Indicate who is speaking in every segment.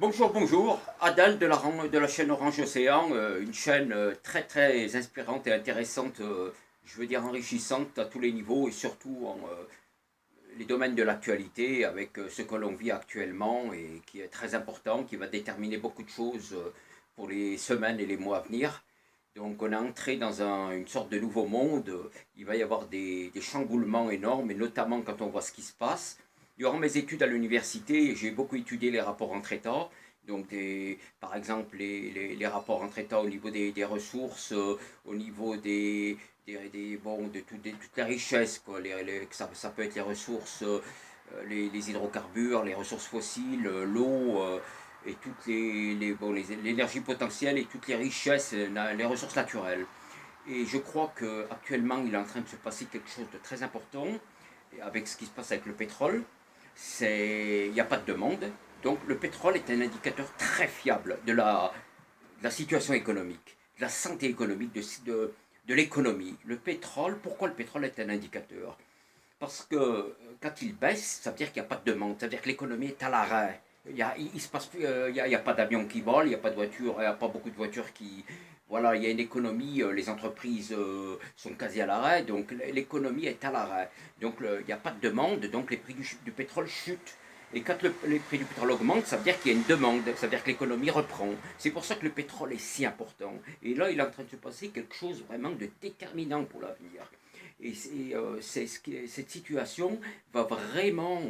Speaker 1: Bonjour, bonjour, Adèle de la chaîne Orange Océan, une chaîne très très inspirante et intéressante, je veux dire enrichissante à tous les niveaux et surtout en les domaines de l'actualité avec ce que l'on vit actuellement et qui est très important, qui va déterminer beaucoup de choses pour les semaines et les mois à venir. Donc on est entré dans une sorte de nouveau monde, il va y avoir des chamboulements énormes et notamment quand on voit ce qui se passe. Durant mes études à l'université, j'ai beaucoup étudié les rapports entre États. Donc, par exemple, les rapports entre États au niveau des ressources, au niveau bon, de toutes les richesses, quoi. Ça peut être les ressources, les hydrocarbures, les ressources fossiles, l'eau, et toutes bon, l'énergie potentielle et toutes les richesses, les ressources naturelles. Et je crois qu'actuellement, il est en train de se passer quelque chose de très important avec ce qui se passe avec le pétrole. Il n'y a pas de demande. Donc le pétrole est un indicateur très fiable de la situation économique, de la santé économique, de l'économie. Le pétrole, pourquoi le pétrole est un indicateur? Parce que quand il baisse, ça veut dire qu'il n'y a pas de demande, ça veut dire que l'économie est à l'arrêt. Il se passe plus, y a pas d'avions qui volent, il n'y a pas de voitures, il n'y a pas beaucoup de voitures qui. Voilà, il y a une économie, les entreprises sont quasi à l'arrêt, donc l'économie est à l'arrêt. Donc il n'y a pas de demande, donc les prix du pétrole chutent. Et quand les prix du pétrole augmentent, ça veut dire qu'il y a une demande, ça veut dire que l'économie reprend. C'est pour ça que le pétrole est si important. Et là, il est en train de se passer quelque chose vraiment de déterminant pour l'avenir. Et cette situation va vraiment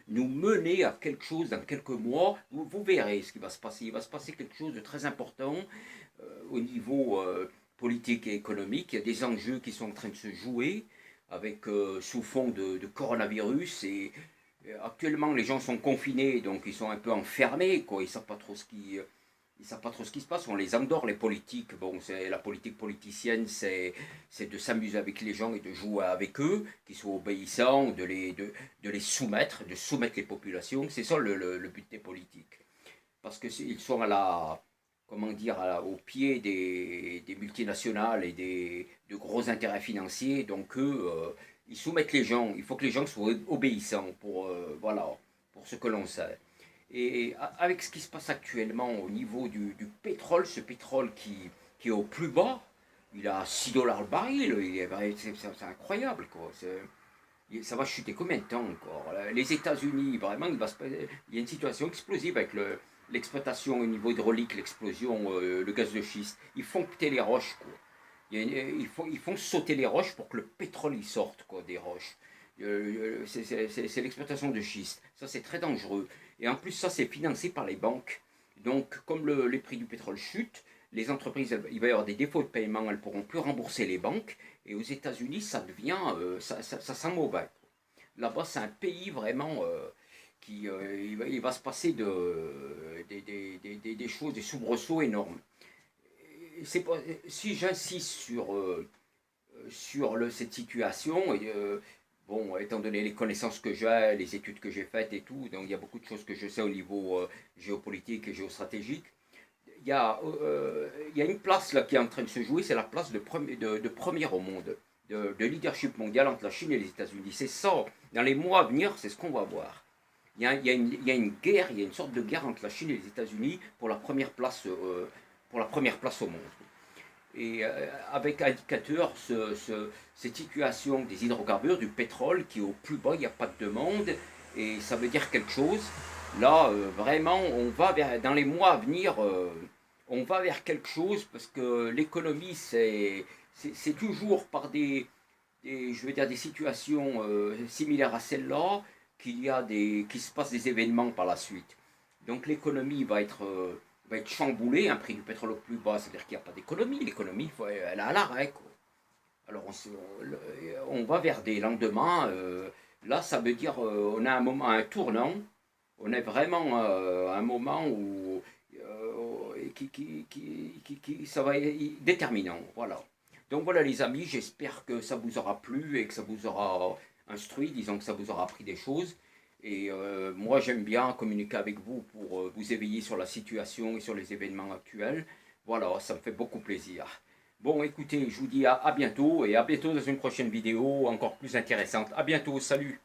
Speaker 1: nous mener à quelque chose dans quelques mois. Vous verrez ce qui va se passer. Il va se passer quelque chose de très important au niveau politique et économique. Il y a des enjeux qui sont en train de se jouer avec sous fond de coronavirus. Et actuellement, les gens sont confinés, donc ils sont un peu enfermés. Quoi. Ils ne savent pas trop ce qui ils savent pas trop ce qui se passe, on les endort les politiques. Bon, c'est la politique politicienne, c'est de s'amuser avec les gens et de jouer avec eux, qu'ils soient obéissants, de les soumettre, de soumettre les populations. C'est ça le but des politiques. Parce qu'ils sont comment dire, au pied des multinationales et de gros intérêts financiers. Donc eux, ils soumettent les gens. Il faut que les gens soient obéissants voilà, pour ce que l'on sait. Et avec ce qui se passe actuellement au niveau du pétrole, ce pétrole qui est au plus bas, il a 6 dollars le baril, c'est incroyable quoi. Ça va chuter combien de temps encore? Les États-Unis, vraiment, il y a une situation explosive avec l'exploitation au niveau hydraulique, l'explosion, le gaz de schiste. Ils font péter les roches, quoi. Ils font sauter les roches pour que le pétrole y sorte, quoi, des roches. C'est l'exploitation de schiste. Ça, c'est très dangereux. Et en plus, ça, c'est financé par les banques. Donc, comme les prix du pétrole chutent, les entreprises, il va y avoir des défauts de paiement, elles ne pourront plus rembourser les banques. Et aux États-Unis, ça devient, ça sent mauvais. Là-bas, c'est un pays vraiment il va se passer des choses, des soubresauts énormes. Pas, si j'insiste sur cette situation, bon, étant donné les connaissances que j'ai, les études que j'ai faites et tout, donc il y a beaucoup de choses que je sais au niveau géopolitique et géostratégique. Il y a une place là qui est en train de se jouer, c'est la place de première au monde, de leadership mondial entre la Chine et les États-Unis. C'est ça, dans les mois à venir, c'est ce qu'on va voir. Il y a une guerre, il y a une sorte de guerre entre la Chine et les États-Unis pour la première place au monde. Et avec indicateur cette situation des hydrocarbures, du pétrole qui est au plus bas, il n'y a pas de demande, et ça veut dire quelque chose. Là, vraiment, dans les mois à venir, on va vers quelque chose parce que l'économie, c'est toujours par je veux dire, des situations similaires à celle-là qu'il se passe des événements par la suite. Donc l'économie va être chamboulée, un prix du pétrole au plus bas, c'est-à-dire qu'il n'y a pas d'économie. L'économie, elle est à l'arrêt. Quoi. Alors on va vers des lendemains. Là, ça veut dire on a un moment, un tournant. On est vraiment à un moment où ça va être déterminant. Voilà. Donc voilà les amis, j'espère que ça vous aura plu et que ça vous aura instruit, disons que ça vous aura appris des choses. Et moi j'aime bien communiquer avec vous pour vous éveiller sur la situation et sur les événements actuels. Voilà, ça me fait beaucoup plaisir. Bon écoutez, je vous dis à bientôt et à bientôt dans une prochaine vidéo encore plus intéressante. À bientôt, salut!